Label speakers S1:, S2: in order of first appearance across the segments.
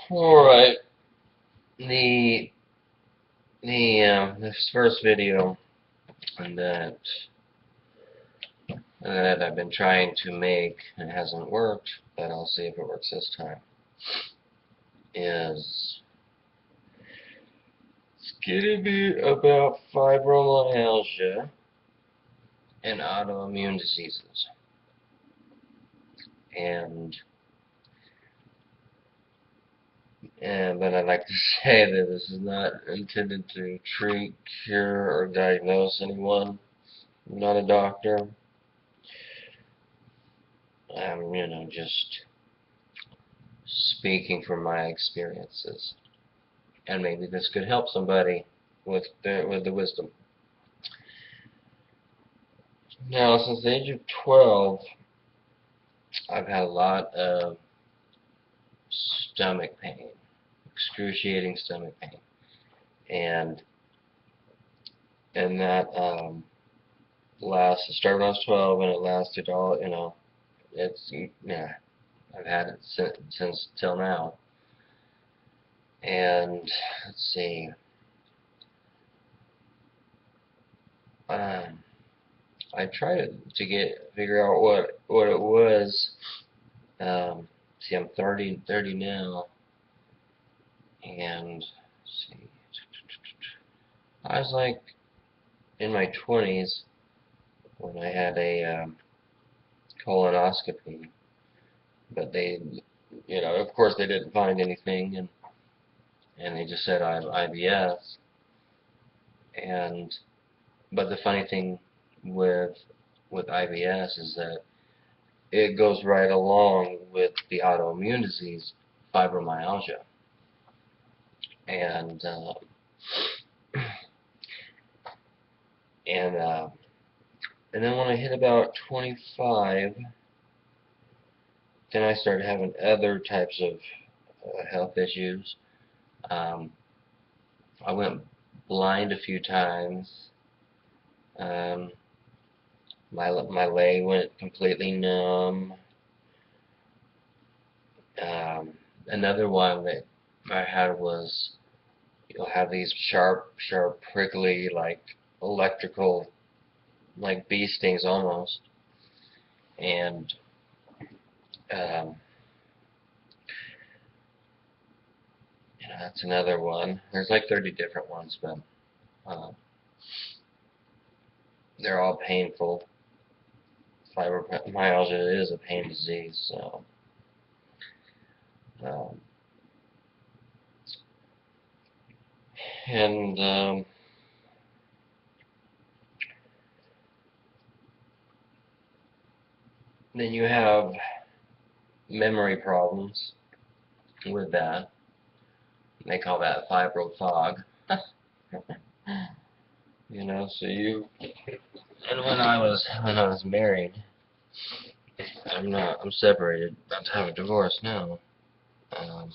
S1: Alright, this first video that I've been trying to make and it hasn't worked, but I'll see if it works this time, is it's gonna be about fibromyalgia and autoimmune diseases. But I'd like to say that this is not intended to treat, cure, or diagnose anyone. I'm not a doctor. I'm, just speaking from my experiences. And maybe this could help somebody with the wisdom. Now, since the age of 12, I've had a lot of stomach pain, excruciating stomach pain, and that it started when I was 12, and it lasted all, I've had it since till now. And let's see, I tried to figure out what it was. See, I'm 30 now, and let's see, I was like in my 20s when I had a colonoscopy, but they, of course they didn't find anything, and they just said I have IBS. But the funny thing with IBS is that it goes right along with the autoimmune disease, fibromyalgia. And then when I hit about 25, then I started having other types of health issues. I went blind a few times. My leg went completely numb. Another one that I had was, you'll have these sharp, prickly, like electrical, like bee stings almost. And that's another one. There's like 30 different ones, but they're all painful. Fibromyalgia is a pain disease, so then you have memory problems with that. They call that fibro fog. And when I was married, I'm separated, about to have a divorce now. I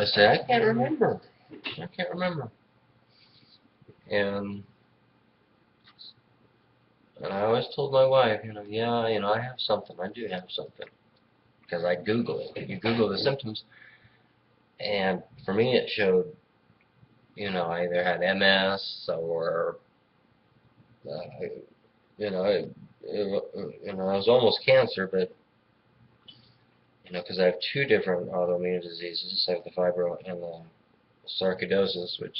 S1: say, I can't remember. And I always told my wife, yeah, I have something. I do have something. Because I Google it. You Google the symptoms. And for me, it showed, I either had MS or, it was almost cancer, but, because I have two different autoimmune diseases. I have the fibro and the sarcoidosis, which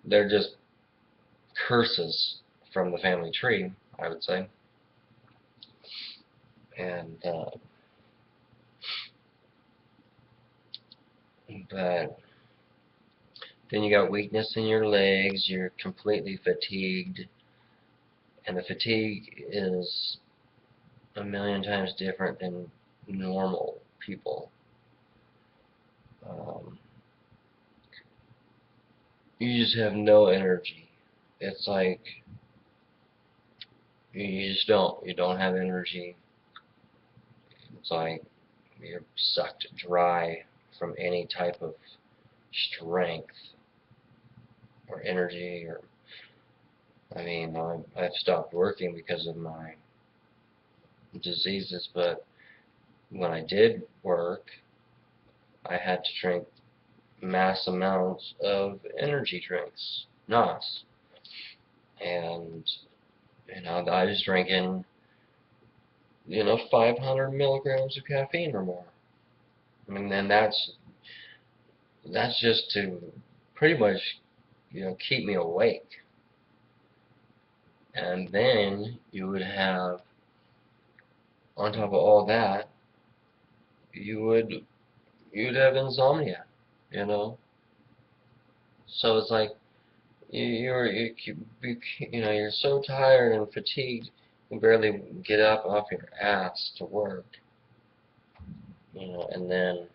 S1: they're just curses from the family tree, I would say. And but then you got weakness in your legs, you're completely fatigued, and the fatigue is a million times different than normal people. You just have no energy. It's like you don't have energy. It's like you're sucked dry from any type of strength or energy. I've stopped working because of my diseases, but when I did work, I had to drink mass amounts of energy drinks, NOS, and I was drinking 500 milligrams of caffeine or more. I mean, then that's just to pretty much keep me awake. And then you would have, on top of all that, you'd have insomnia, you know. So it's like you're so tired and fatigued, you barely get up off your ass to work, and then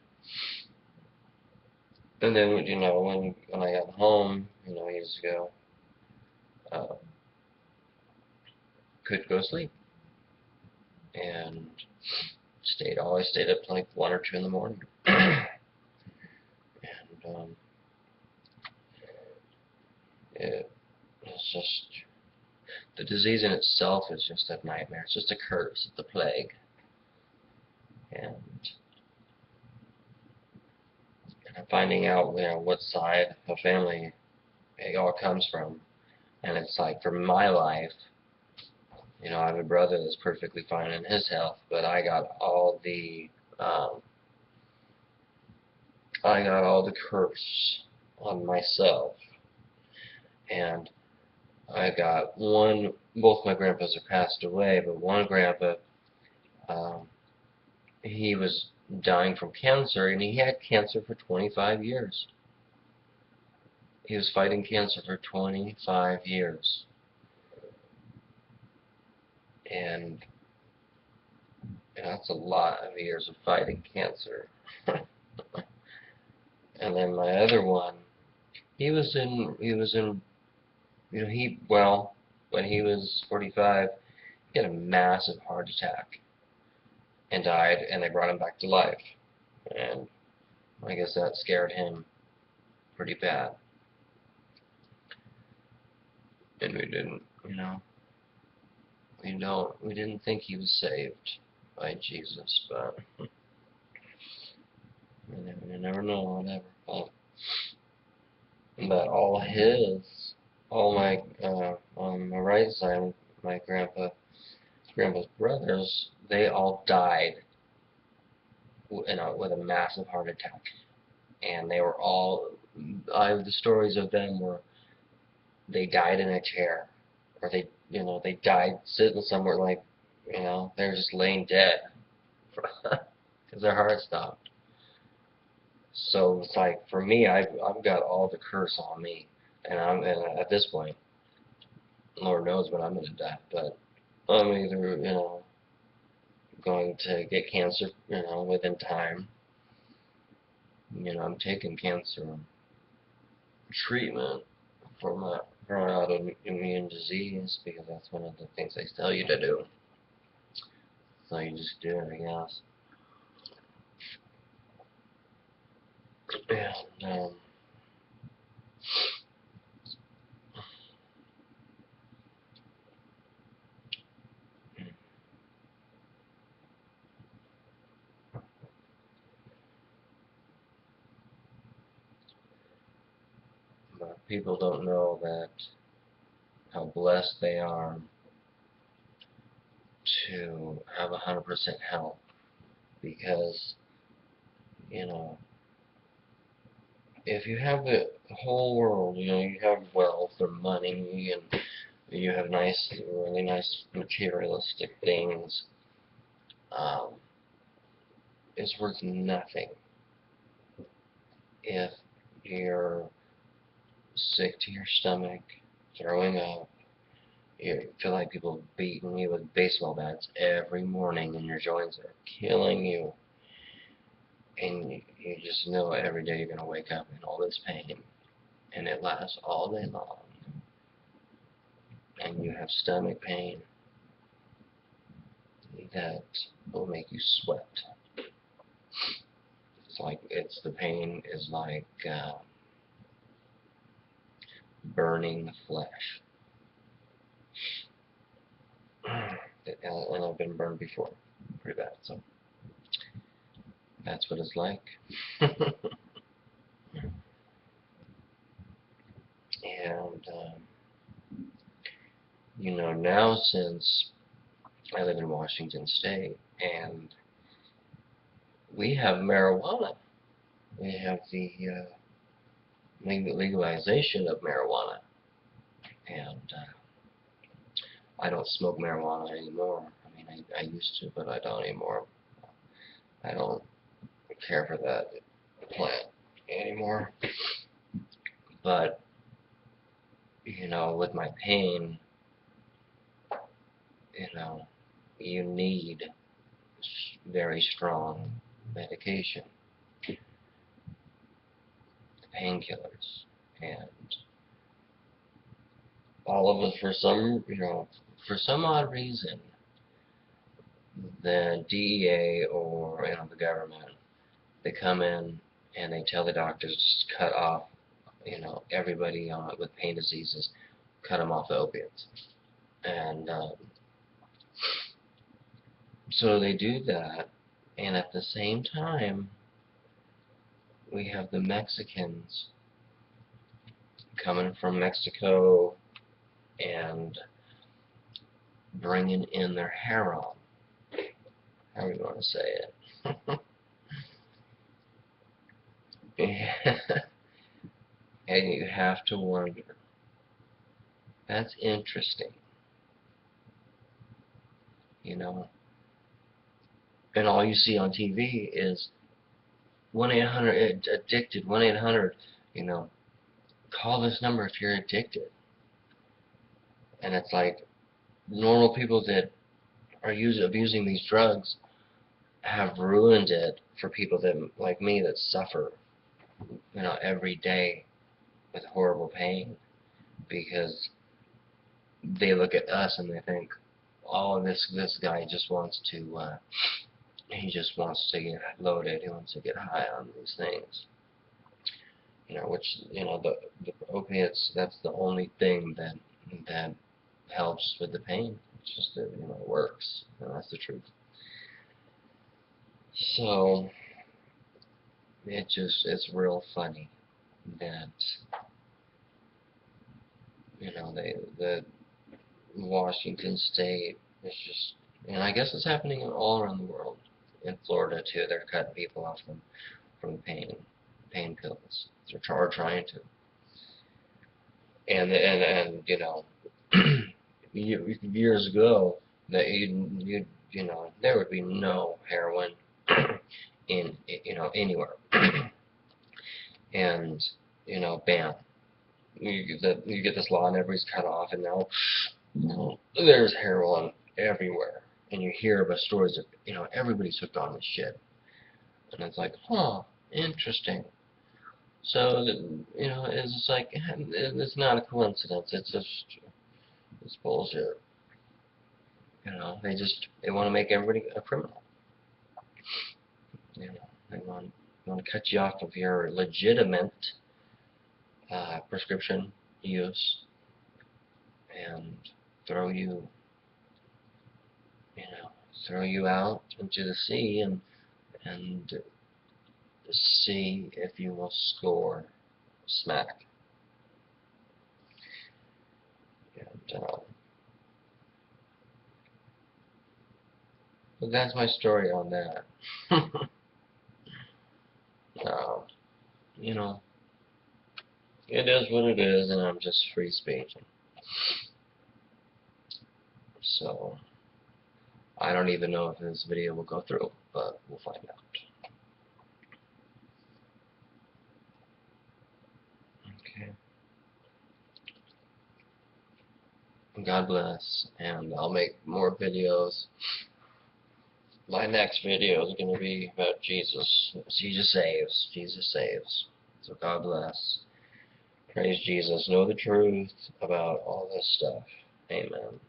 S1: when I got home, years ago, uh, couldn't go to sleep, and always stayed up till like 1 or 2 in the morning. And it's just, the disease in itself is just a nightmare. It's just a curse. It's a plague. And I'm finding out, what side of family it all comes from. And it's like, for my life, I have a brother that's perfectly fine in his health, but I got all the curse on myself. And I got both my grandpas are passed away, but one grandpa, he was dying from cancer, and he had cancer for 25 years. He was fighting cancer for 25 years. And that's a lot of years of fighting cancer. And then my other one, when he was 45, he had a massive heart attack and died, and they brought him back to life. And I guess that scared him pretty bad. And we didn't think he was saved by Jesus, but you never know, whatever. But all my on my right side, my grandpa's brothers, they all died with a massive heart attack, and they were all. The stories of them were, they died in a chair, or they died sitting somewhere, like, they're just laying dead because their heart stopped. So it's like, for me, I've got all the curse on me, and at this point, Lord knows when I'm going to die, but I'm either going to get cancer within time. I'm taking cancer treatment for my autoimmune disease, because that's one of the things they tell you to do. So you just do it, I guess. And but people don't know how blessed they are to have 100% health, because if you have the whole world, you have wealth or money, and you have really nice materialistic things, it's worth nothing if you're sick to your stomach, throwing up, you feel like people are beating you with baseball bats every morning, and your joints are killing you, and you just know every day you're going to wake up in all this pain, and it lasts all day long, and you have stomach pain that will make you sweat. The pain is like burning the flesh. And I've been burned before, pretty bad. So That's what it's like. And, you know, now since I live in Washington State, and we have marijuana. We have the legalization of marijuana. And I don't smoke marijuana anymore. I mean, I used to, but I don't anymore. I don't care for that plant anymore. But, you know, with my pain, you know, you need very strong medication, painkillers, and all of us, for some, you know, for some odd reason, the DEA or, you know, the government, they come in and they tell the doctors to cut off, you know, everybody with pain diseases, cut them off the opiates. And so they do that, and at the same time, we have the Mexicans coming from Mexico and bringing in their heroin. How do you want to say it? And you have to wonder, that's interesting, you know. And all you see on TV is 1-800 addicted, 1-800, you know, call this number if you're addicted. And it's like normal people that are abusing these drugs have ruined it for people that, like me, that suffer, you know, every day with horrible pain, because they look at us and they think, oh, this guy just wants to he just wants to get loaded, he wants to get high on these things, you know, which, you know, the opiates, that's the only thing that helps with the pain. It's just that, you know, it works, and that's the truth. So it's real funny that, you know, the Washington State is just, and I guess it's happening all around the world. In Florida too, they're cutting people off from pain pills. They're trying to, and you know, years ago that you know, there would be no heroin in, you know, anywhere, and, you know, bam, you get this law and everybody's cut off, and now, you know, there's heroin everywhere, and you hear about stories of, you know, everybody's hooked on this shit, and it's like, huh, interesting. So, you know, it's just like, it's not a coincidence. It's just, it's bullshit. You know, they want to make everybody a criminal. You know, they want to cut you off of your legitimate prescription use and throw you, you know, throw you out into the sea and see if you will score smack. And but that's my story on that. You know, it is what it is, and I'm just free speaking. So I don't even know if this video will go through, but we'll find out. Okay. God bless, and I'll make more videos. My next video is going to be about Jesus. Jesus saves. Jesus saves. So God bless. Praise Jesus. Know the truth about all this stuff. Amen.